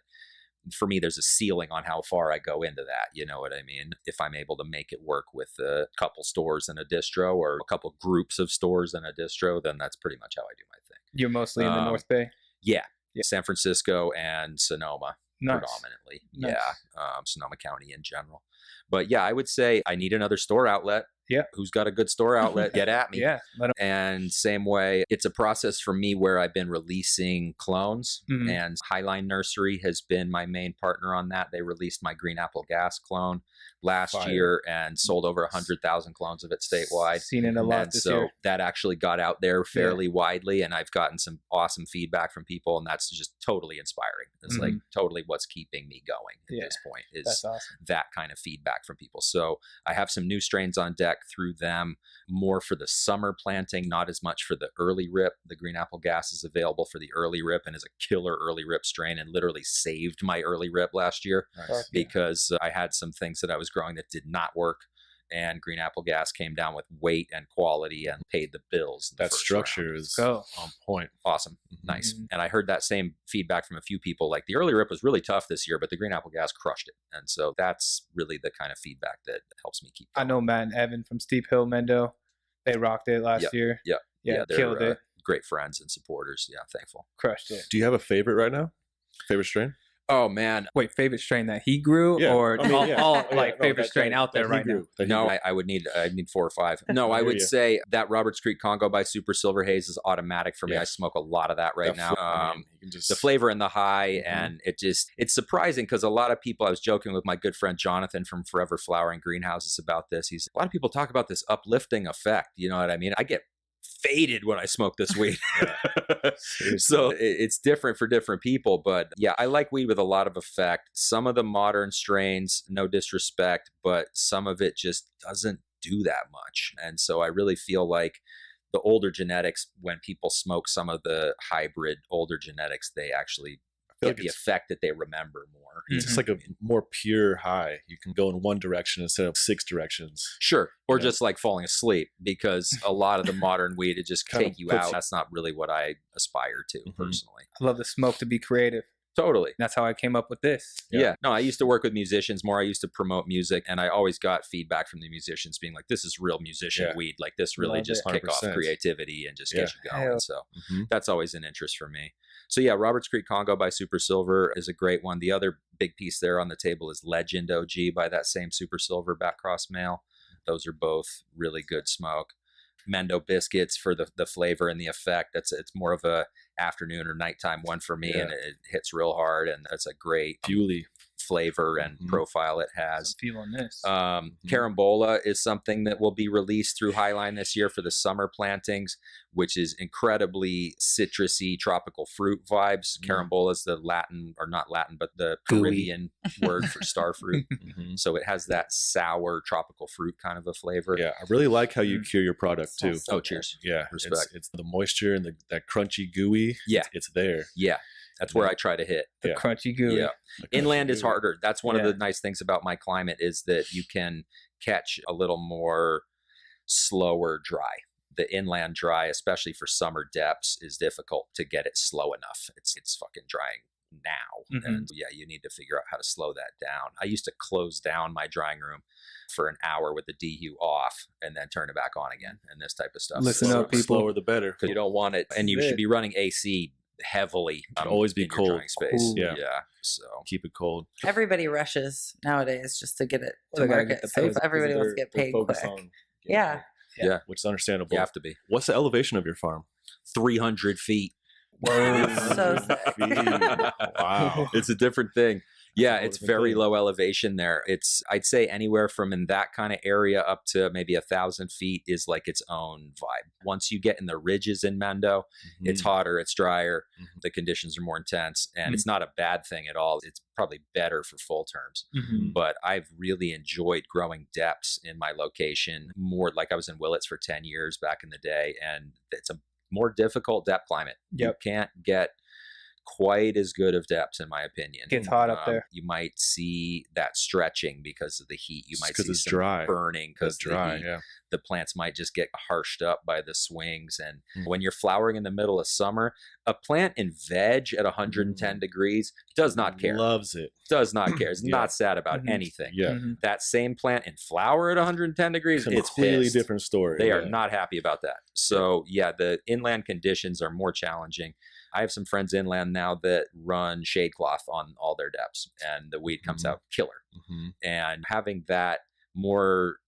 for me, there's a ceiling on how far I go into that. You know what I mean? If I'm able to make it work with a couple stores in a distro or a couple groups of stores in a distro, then that's pretty much how I do my thing. You're mostly in the North Bay? Yeah. San Francisco and Sonoma predominantly. Nice. Yeah. Sonoma County in general. But yeah, I would say I need another store outlet. Yeah. Who's got a good store outlet? Get at me. Yeah. And same way, it's a process for me where I've been releasing clones, and Highline Nursery has been my main partner on that. They released my green apple gas clone last year and sold over 100,000 clones of it statewide. Seen it a lot and this so year. that actually got out there fairly widely, and I've gotten some awesome feedback from people, and that's just totally inspiring. It's like totally what's keeping me going at this point is That's awesome. that kind of feedback from people. So I have some new strains on deck through them, more for the summer planting, not as much for the early rip. The green apple gas is available for the early rip and is a killer early rip strain, and literally saved my early rip last year because I had some things that I was growing that did not work, and green apple gas came down with weight and quality and paid the bills. That structure is on point. Awesome. Nice. And I heard that same feedback from a few people, like the early rip was really tough this year, but the green apple gas crushed it. And so that's really the kind of feedback that helps me keep going. I know Matt and Evan from Steep Hill Mendo. They rocked it last year. Yeah, they're killed it. Great friends and supporters. Yeah, thankful. Crushed it. Do you have a favorite right now? Favorite strain? Oh man. Wait, favorite strain that he grew, or favorite strain out there right now? No, I would need 4 or 5. No, I would say that Roberts Creek Congo by Super Silver Haze is automatic for me. I smoke a lot of that right now. The flavor and the high, and it's surprising because a lot of people, I was joking with my good friend Jonathan from Forever Flowering Greenhouses about this. A lot of people talk about this uplifting effect. You know what I mean? I get faded when I smoke this weed. So it's different for different people, but yeah, I like weed with a lot of effect. Some of the modern strains, no disrespect, but some of it just doesn't do that much. And so I really feel like the older genetics, when people smoke some of the hybrid older genetics, they actually get the effect that they remember more. It's just like a more pure high. You can go in one direction instead of 6 directions. Sure. Or just like falling asleep, because a lot of the modern weed, it just take you out. That's not really what I aspire to personally. I love the smoke to be creative. Totally. That's how I came up with this. Yeah. No, I used to work with musicians more. I used to promote music, and I always got feedback from the musicians being like, this is real musician weed. Like this really just kick off creativity and just get you going. So that's always an interest for me. So yeah, Roberts Creek Congo by Super Silver is a great one. The other big piece there on the table is Legend OG by that same Super Silver backcross male. Those are both really good smoke. Mendo biscuits for the flavor and the effect. It's more of a afternoon or nighttime one for me, and it hits real hard, and that's a great flavor and profile it has. Feel on this. Carambola is something that will be released through Highline this year for the summer plantings, which is incredibly citrusy, tropical fruit vibes. Carambola is the Latin, or not Latin, but the Caribbean word for star fruit. So it has that sour tropical fruit kind of a flavor. Yeah, I really like how you cure your product too. Oh, cheers. Yeah, Respect. It's the moisture and that crunchy gooey. Yeah. It's there. Yeah. That's where I try to hit. The crunchy gooey. Yeah. Inland is harder. That's one of Yeah. the nice things about my climate is that you can catch a little more slower dry. The inland dry, especially for summer depths, is difficult to get it slow enough. It's fucking drying now. And yeah, you need to figure out how to slow that down. I used to close down my drying room for an hour with the DU off and then turn it back on again and this type of stuff. Listen up, people. Slower the better. Because you don't want it. And you That's should it. be running AC heavily. Should always be in your cold. drying space. Cool. Yeah. Yeah. So Keep it cold. Everybody rushes nowadays just to get it Well, to they gotta market. get the So paper. everybody wants to get paid quick. Yeah. Yeah. Which is understandable. you have to be. What's the elevation of your farm? 300 feet. So sick. Wow. It's a different thing. Yeah, It's a it's different very thing. low elevation there. It's, I'd say anywhere from in that kind of area up to maybe 1,000 feet is like its own vibe. Once you get in the ridges in Mendo, it's hotter, it's drier, the conditions are more intense, and it's not a bad thing at all. It's probably better for full terms. But I've really enjoyed growing depths in my location more. Like I was in Willits for 10 years back in the day, and it's a more difficult depth climate. You can't get quite as good of depths, in my opinion. Gets hot up there. You might see that stretching because of the heat. You might 'cause see it's some dry. burning because dry. the, Yeah. the plants might just get harshed up by the swings. And when you're flowering in the middle of summer, a plant in veg at 110 degrees does not care. Loves it. Does not care. It's Yeah. not sad about anything. Yeah. That same plant in flower at 110 degrees, it's Completely pissed. different story. They are Yeah. not happy about that. So yeah, the inland conditions are more challenging. I have some friends inland now that run shade cloth on all their depths, and the weed comes out killer. And having that more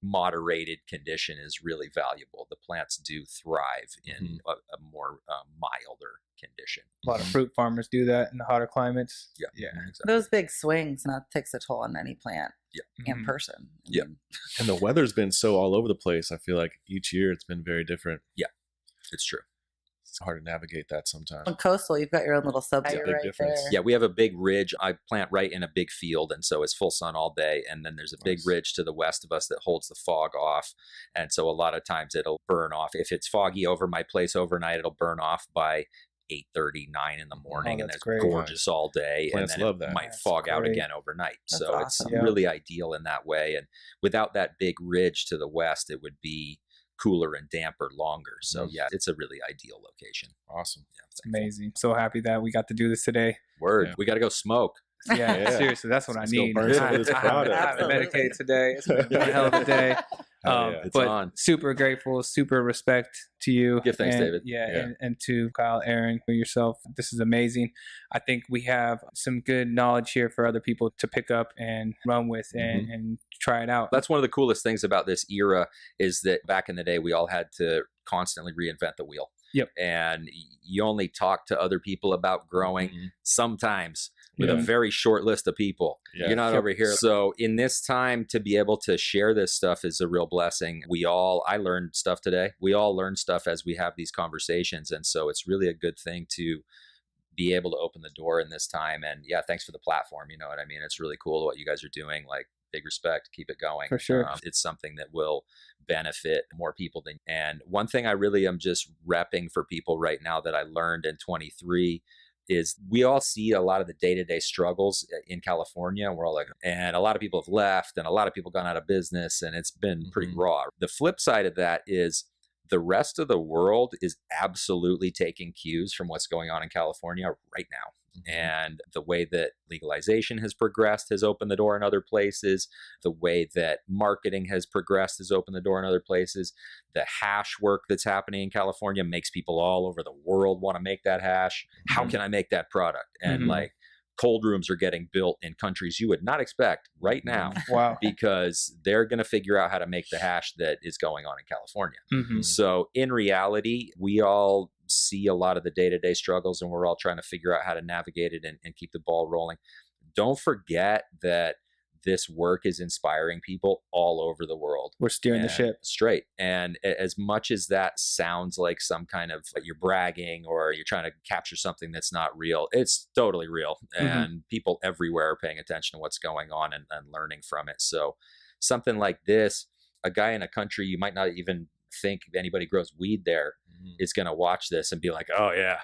moderated condition is really valuable. The plants do thrive in a more milder condition. A lot of fruit farmers do that in the hotter climates. Yeah. Exactly. Those big swings not takes a toll on any plant in person. I Yeah. mean, And the weather's been so all over the place. I feel like each year it's been very different. It's true. It's hard to navigate that sometimes. on coastal, you've got your own little sub It's a big right difference. there. Yeah, we have a big ridge. I plant right in a big field, and so it's full sun all day. And then there's a big Nice. ridge to the west of us that holds the fog off. And so a lot of times it'll burn off. If it's foggy over my place overnight, it'll burn off by 8:30, 9 in the morning, and that's it's great. gorgeous all day. Plants and then love it that. might That's fog out great. again overnight. That's so awesome. it's Yeah. really ideal in that way. And without that big ridge to the west, it would be cooler and damper longer. So yeah, it's a really ideal location. Awesome. Yeah, It's amazing. So happy that we got to do this today. Word. Yeah. We got to go smoke. Yeah, Yeah. seriously, that's what Let's I go need. burn some of this I haven't- product. I haven't Absolutely. medicated today. It's been a hell of a day. Hell yeah. It's But on. super grateful, super respect to you. Give thanks, and, David. Yeah, Yeah. And to Kyle, Aaron, yourself. This is amazing. I think we have some good knowledge here for other people to pick up and run with and try it out. That's one of the coolest things about this era is that back in the day, we all had to constantly reinvent the wheel. Yep. And you only talk to other people about growing sometimes with a Yeah. very short list of people. Yeah. You're not Yep. over here. So in this time to be able to share this stuff is a real blessing. I learned stuff today. We all learn stuff as we have these conversations. And so it's really a good thing to be able to open the door in this time. And yeah, thanks for the platform. You know what I mean? It's really cool what you guys are doing. Like, big respect. Keep it going. For sure. It's something that will benefit more people. And one thing I really am just repping for people right now that I learned in 23 is we all see a lot of the day-to-day struggles in California. And we're all like, and a lot of people have left and a lot of people gone out of business, and it's been pretty raw. The flip side of that is the rest of the world is absolutely taking cues from what's going on in California right now. And the way that legalization has progressed has opened the door in other places. The way that marketing has progressed has opened the door in other places. The hash work that's happening in California makes people all over the world want to make that hash. How can I make that product? And like, cold rooms are getting built in countries you would not expect right now Wow. because they're going to figure out how to make the hash that is going on in California. Mhm. So in reality, we all see a lot of the day-to-day struggles, and we're all trying to figure out how to navigate it and keep the ball rolling. don't forget that this work is inspiring people all over the world. We're steering the And ship. straight. And as much as that sounds like some kind of you're bragging or you're trying to capture something that's not real, it's totally real. And people everywhere are paying attention to what's going on and learning from it. So something like this, a guy in a country you might not even think anybody grows weed there is going to watch this and be like, oh yeah,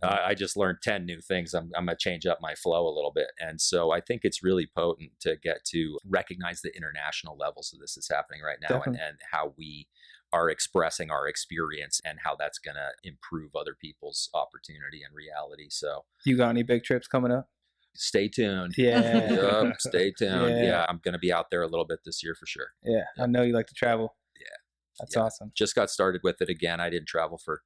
I just learned 10 new things. I'm going to change up my flow a little bit. And so I think it's really potent to get to recognize the international levels of this that's happening right now and how we are expressing our experience and how that's going to improve other people's opportunity and reality. So You got any big trips coming up? stay tuned. Yeah. Yep, stay tuned. Yeah. Yeah, I'm going to be out there a little bit this year for sure. Yeah. I know you like to travel. Yeah. That's Yeah. awesome. Just got started with it again. I didn't travel for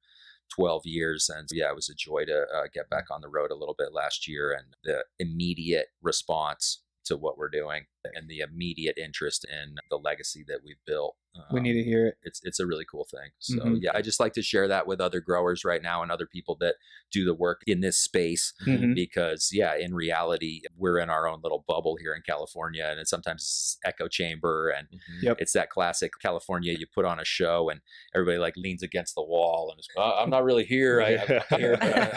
12 years. And yeah, it was a joy to get back on the road a little bit last year, and the immediate response to what we're doing and the immediate interest in the legacy that we've built. We need to hear it. It's a really cool thing. So yeah, I just like to share that with other growers right now and other people that do the work in this space, because yeah, in reality, we're in our own little bubble here in California, and it's sometimes echo chamber, and it's that classic California. You put on a show and everybody like leans against the wall and is, I'm not really here. I'm not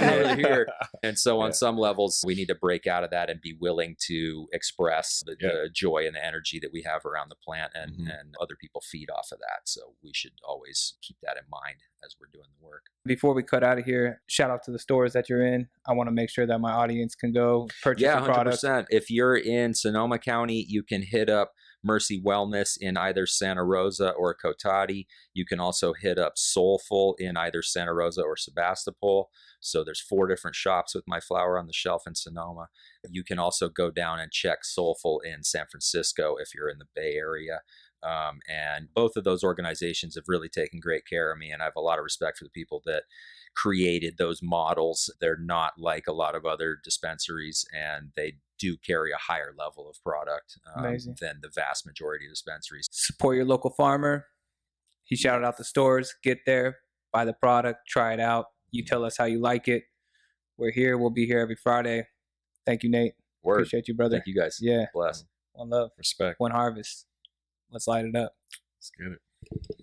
really here. And so on some levels, we need to break out of that and be willing to express the joy and the energy that we have around the plant, and other people feed off of that. So we should always keep that in mind as we're doing the work. Before we cut out of here, shout out to the stores that you're in. I want to make sure that my audience can go purchase the product. 100%. If you're in Sonoma County, you can hit up Mercy Wellness in either Santa Rosa or Cotati. You can also hit up Soulful in either Santa Rosa or Sebastopol. So there's 4 different shops with my flower on the shelf in Sonoma. You can also go down and check Soulful in San Francisco if you're in the Bay Area. And both of those organizations have really taken great care of me, and I have a lot of respect for the people that created those models. They're not like a lot of other dispensaries, and they do carry a higher level of product than the vast majority of dispensaries. Support your local farmer. He shouted out the stores. Get there, buy the product, try it out. You tell us how you like it. We're here. We'll be here every Friday. Thank you, Nate. Word. Appreciate you, brother. Thank you guys. Yeah. Bless. One love. Respect. One harvest. Let's light it up. Let's get it.